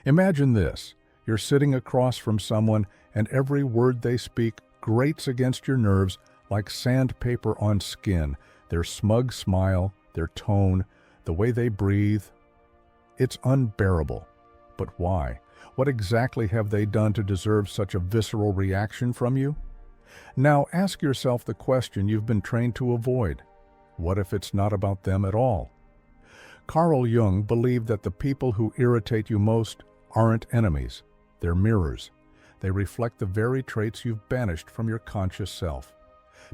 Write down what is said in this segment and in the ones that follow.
Imagine this. You're sitting across from someone and every word they speak grates against your nerves like sandpaper on skin. Their smug smile, their tone, the way they breathe. It's unbearable. But why? What exactly have they done to deserve such a visceral reaction from you? Now ask yourself the question you've been trained to avoid. What if it's not about them at all? Carl Jung believed that the people who irritate you most aren't enemies. They're mirrors. They reflect the very traits you've banished from your conscious self.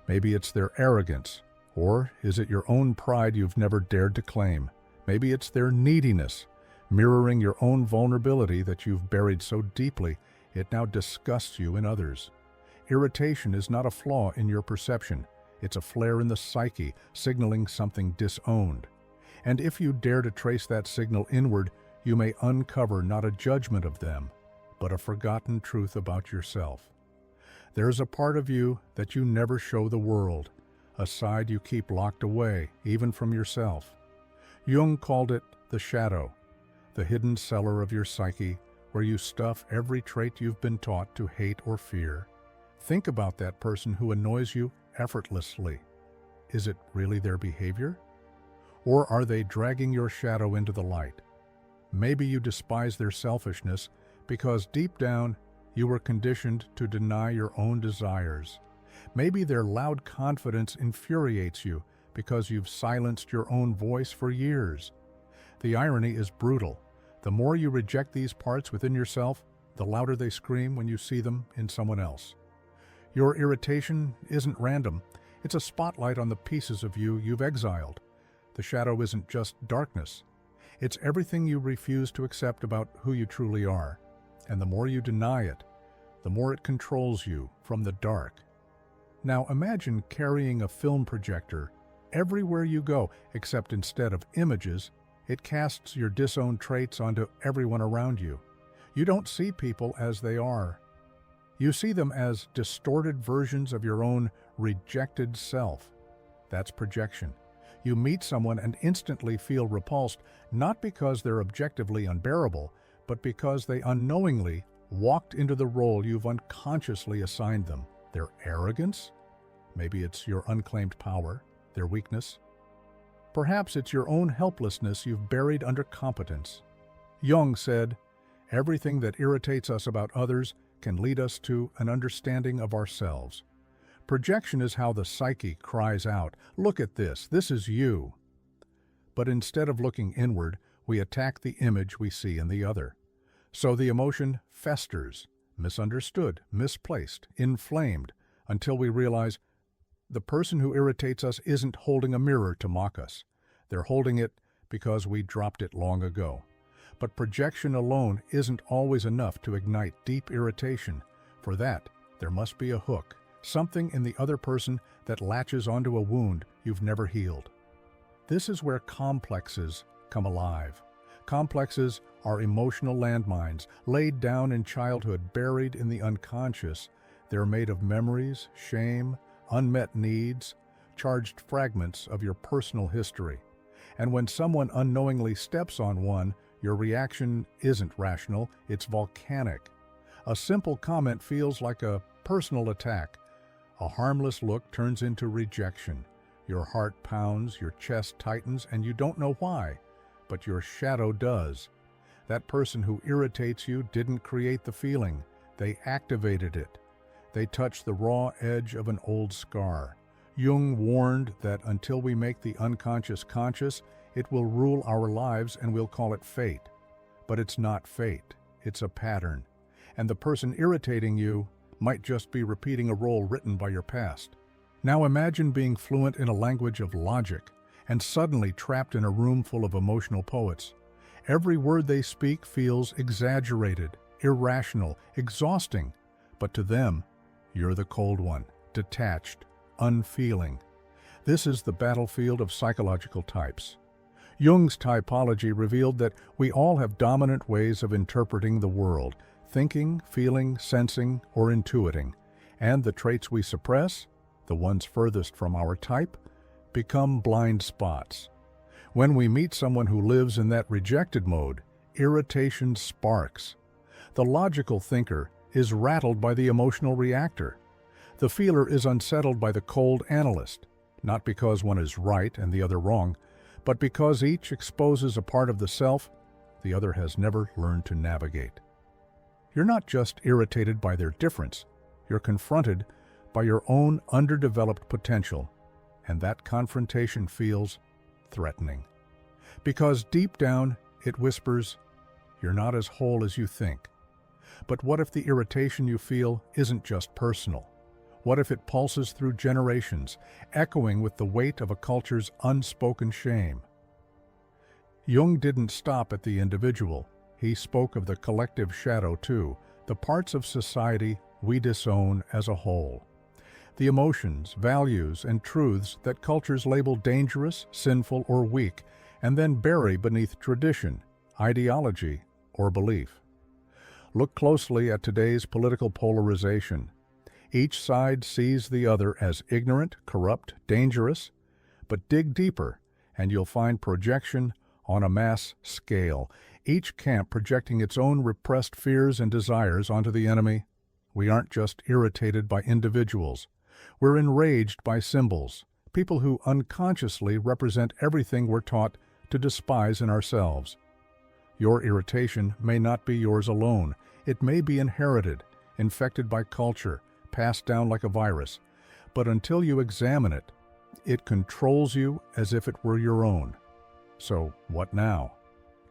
Maybe it's their arrogance, or is it your own pride you've never dared to claim? Maybe it's their neediness, mirroring your own vulnerability that you've buried so deeply it now disgusts you in others. Irritation is not a flaw in your perception. It's a flare in the psyche, signaling something disowned. And if you dare to trace that signal inward, you may uncover not a judgment of them, but a forgotten truth about yourself. There's a part of you that you never show the world, a side you keep locked away, even from yourself. Jung called it the shadow, the hidden cellar of your psyche, where you stuff every trait you've been taught to hate or fear. Think about that person who annoys you effortlessly. Is it really their behavior? Or are they dragging your shadow into the light? Maybe you despise their selfishness because deep down you were conditioned to deny your own desires. Maybe their loud confidence infuriates you because you've silenced your own voice for years. The irony is brutal. The more you reject these parts within yourself, the louder they scream when you see them in someone else. Your irritation isn't random. It's a spotlight on the pieces of you you've exiled. The shadow isn't just darkness. It's everything you refuse to accept about who you truly are. And the more you deny it, the more it controls you from the dark. Now imagine carrying a film projector everywhere you go, except instead of images, it casts your disowned traits onto everyone around you. You don't see people as they are. You see them as distorted versions of your own rejected self. That's projection. You meet someone and instantly feel repulsed, not because they're objectively unbearable, but because they unknowingly walked into the role you've unconsciously assigned them. Their arrogance? Maybe it's your unclaimed power, their weakness. Perhaps it's your own helplessness you've buried under competence. Jung said, "Everything that irritates us about others can lead us to an understanding of ourselves." Projection is how the psyche cries out, "Look at this, this is you." But instead of looking inward, we attack the image we see in the other. So the emotion festers, misunderstood, misplaced, inflamed, until we realize the person who irritates us isn't holding a mirror to mock us. They're holding it because we dropped it long ago. But projection alone isn't always enough to ignite deep irritation. For that, there must be a hook, something in the other person that latches onto a wound you've never healed. This is where complexes come alive. Complexes are emotional landmines laid down in childhood, buried in the unconscious. They're made of memories, shame, unmet needs, charged fragments of your personal history. And when someone unknowingly steps on one, your reaction isn't rational, it's volcanic. A simple comment feels like a personal attack. A harmless look turns into rejection. Your heart pounds, your chest tightens, and you don't know why, but your shadow does. That person who irritates you didn't create the feeling, they activated it. They touched the raw edge of an old scar. Jung warned that until we make the unconscious conscious, it will rule our lives and we'll call it fate. But it's not fate, it's a pattern. And the person irritating you might just be repeating a role written by your past. Now imagine being fluent in a language of logic and suddenly trapped in a room full of emotional poets. Every word they speak feels exaggerated, irrational, exhausting. But to them, you're the cold one, detached, unfeeling. This is the battlefield of psychological types. Jung's typology revealed that we all have dominant ways of interpreting the world, thinking, feeling, sensing, or intuiting. And the traits we suppress, the ones furthest from our type, become blind spots. When we meet someone who lives in that rejected mode, irritation sparks. The logical thinker is rattled by the emotional reactor. The feeler is unsettled by the cold analyst, not because one is right and the other wrong, but because each exposes a part of the self the other has never learned to navigate. You're not just irritated by their difference, you're confronted by your own underdeveloped potential, and that confrontation feels threatening. Because deep down, it whispers, "You're not as whole as you think." But what if the irritation you feel isn't just personal? What if it pulses through generations, echoing with the weight of a culture's unspoken shame? Jung didn't stop at the individual. He spoke of the collective shadow too, the parts of society we disown as a whole. The emotions, values, and truths that cultures label dangerous, sinful, or weak, and then bury beneath tradition, ideology, or belief. Look closely at today's political polarization. Each side sees the other as ignorant, corrupt, dangerous, but dig deeper, and you'll find projection on a mass scale, each camp projecting its own repressed fears and desires onto the enemy. We aren't just irritated by individuals. We're enraged by symbols, people who unconsciously represent everything we're taught to despise in ourselves. Your irritation may not be yours alone. It may be inherited, infected by culture, passed down like a virus. But until you examine it, it controls you as if it were your own. So what now?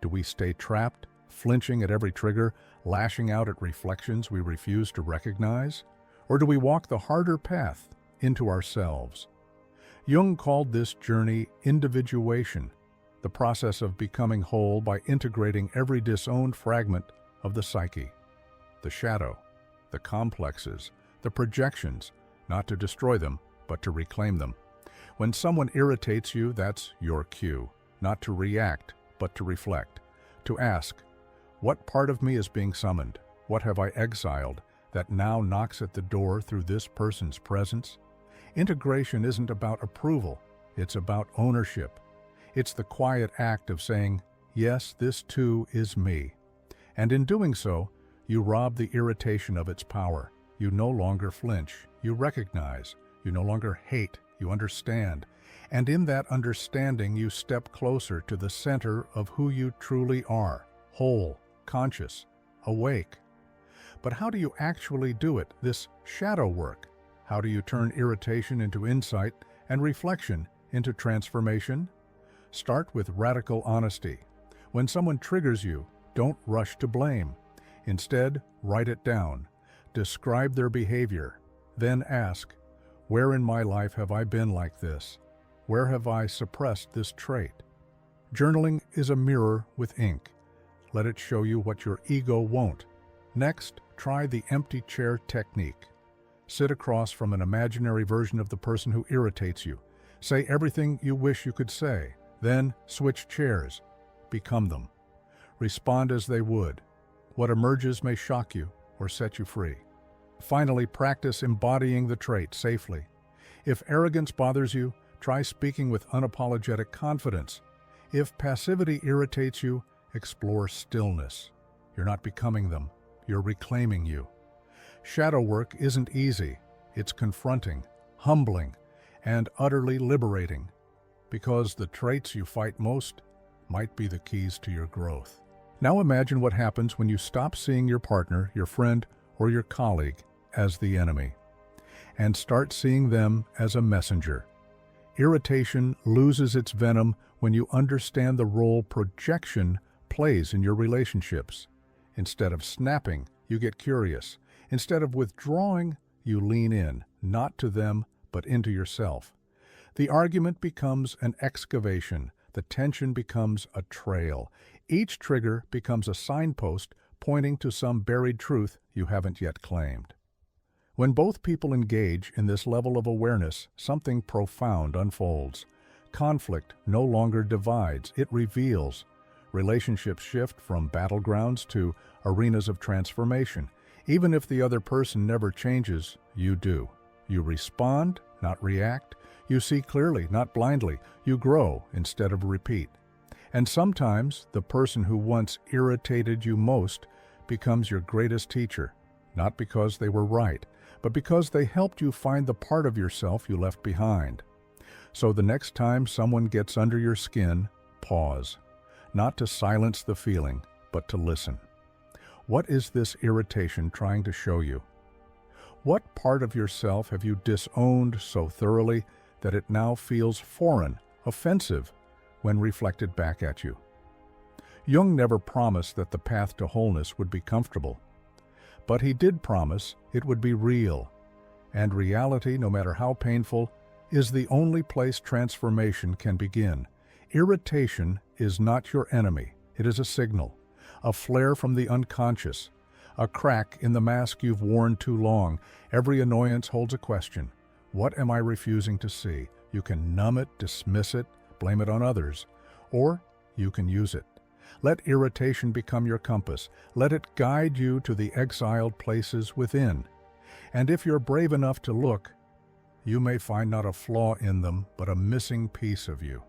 Do we stay trapped, flinching at every trigger, lashing out at reflections we refuse to recognize? Or do we walk the harder path into ourselves? Jung called this journey individuation, the process of becoming whole by integrating every disowned fragment of the psyche. The shadow, the complexes, the projections, not to destroy them, but to reclaim them. When someone irritates you, that's your cue, not to react, but to reflect, to ask, what part of me is being summoned? What have I exiled that now knocks at the door through this person's presence? Integration isn't about approval, it's about ownership. It's the quiet act of saying, yes, this too is me. And in doing so, you rob the irritation of its power. You no longer flinch, you recognize, you no longer hate, you understand. And in that understanding, you step closer to the center of who you truly are, whole, conscious, awake. But how do you actually do it, this shadow work? How do you turn irritation into insight and reflection into transformation? Start with radical honesty. When someone triggers you, don't rush to blame. Instead, write it down. Describe their behavior. Then ask, where in my life have I been like this? Where have I suppressed this trait? Journaling is a mirror with ink. Let it show you what your ego won't. Next, try the empty chair technique. Sit across from an imaginary version of the person who irritates you. Say everything you wish you could say. Then switch chairs. Become them. Respond as they would. What emerges may shock you or set you free. Finally, practice embodying the trait safely. If arrogance bothers you, try speaking with unapologetic confidence. If passivity irritates you, explore stillness. You're not becoming them, you're reclaiming you. Shadow work isn't easy. It's confronting, humbling, and utterly liberating. Because the traits you fight most might be the keys to your growth. Now imagine what happens when you stop seeing your partner, your friend, or your colleague as the enemy, and start seeing them as a messenger. Irritation loses its venom when you understand the role projection plays in your relationships. Instead of snapping, you get curious. Instead of withdrawing, you lean in, not to them, but into yourself. The argument becomes an excavation. The tension becomes a trail. Each trigger becomes a signpost pointing to some buried truth you haven't yet claimed. When both people engage in this level of awareness, something profound unfolds. Conflict no longer divides, it reveals. Relationships shift from battlegrounds to arenas of transformation. Even if the other person never changes, you do. You respond, not react. You see clearly, not blindly. You grow instead of repeat. And sometimes the person who once irritated you most becomes your greatest teacher, not because they were right, but because they helped you find the part of yourself you left behind. So the next time someone gets under your skin, pause, not to silence the feeling, but to listen. What is this irritation trying to show you? What part of yourself have you disowned so thoroughly that it now feels foreign, offensive, when reflected back at you? Jung never promised that the path to wholeness would be comfortable, but he did promise it would be real, and reality, no matter how painful, is the only place transformation can begin. Irritation is not your enemy. It is a signal, a flare from the unconscious, a crack in the mask you've worn too long. Every annoyance holds a question. What am I refusing to see? You can numb it, dismiss it, blame it on others, or you can use it. Let irritation become your compass. Let it guide you to the exiled places within. And if you're brave enough to look, you may find not a flaw in them, but a missing piece of you.